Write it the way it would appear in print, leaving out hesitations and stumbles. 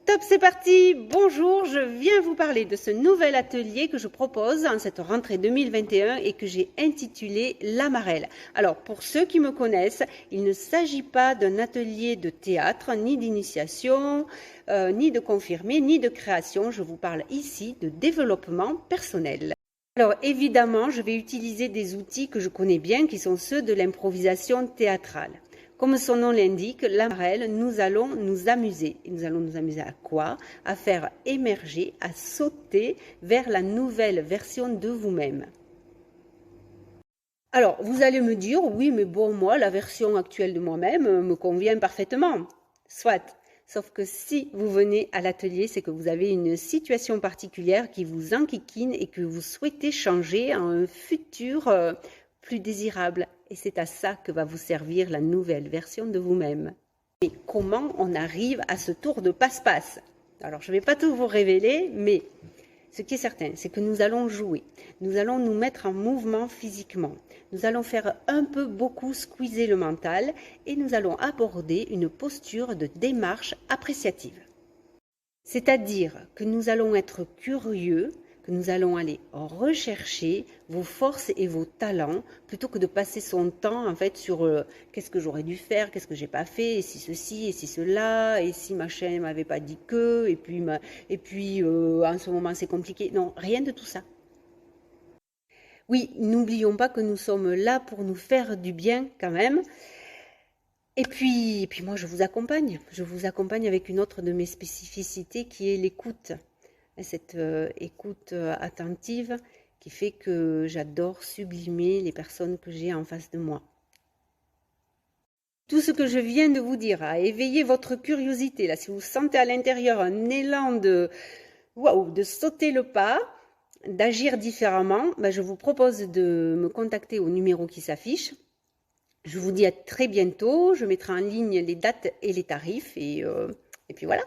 Top, c'est parti! Bonjour, je viens vous parler de ce nouvel atelier que je propose en cette rentrée 2021 et que j'ai intitulé L'Amarelle. Alors, pour ceux qui me connaissent, il ne s'agit pas d'un atelier de théâtre, ni d'initiation, ni de confirmé, ni de création. Je vous parle ici de développement personnel. Alors, évidemment, je vais utiliser des outils que je connais bien, qui sont ceux de l'improvisation théâtrale. Comme son nom l'indique, l'Amarelle, nous allons nous amuser. Et nous allons nous amuser à quoi? À faire émerger, à sauter vers la nouvelle version de vous-même. Alors, vous allez me dire, oui, mais bon, moi, la version actuelle de moi-même me convient parfaitement. Soit. Sauf que si vous venez à l'atelier, c'est que vous avez une situation particulière qui vous enquiquine et que vous souhaitez changer en un futur plus désirable. Et c'est à ça que va vous servir la nouvelle version de vous-même. Et comment on arrive à ce tour de passe-passe? Alors, je ne vais pas tout vous révéler, mais ce qui est certain, c'est que nous allons jouer. Nous allons nous mettre en mouvement physiquement. Nous allons faire un peu beaucoup squeezer le mental et nous allons aborder une posture de démarche appréciative. C'est-à-dire que nous allons être curieux, que nous allons aller rechercher vos forces et vos talents plutôt que de passer son temps en fait sur qu'est-ce que j'aurais dû faire, qu'est-ce que j'ai pas fait, et si ceci, et si cela, et si machin m'avait pas dit que, et puis en ce moment c'est compliqué. Non, rien de tout ça. Oui, n'oublions pas que nous sommes là pour nous faire du bien quand même. Et puis moi je vous accompagne. Je vous accompagne avec une autre de mes spécificités qui est l'écoute. Cette écoute attentive qui fait que j'adore sublimer les personnes que j'ai en face de moi. Tout ce que je viens de vous dire a éveillé votre curiosité. Là, si vous sentez à l'intérieur un élan de waouh, de sauter le pas, d'agir différemment, je vous propose de me contacter au numéro qui s'affiche. Je vous dis à très bientôt. Je mettrai en ligne les dates et les tarifs et puis voilà.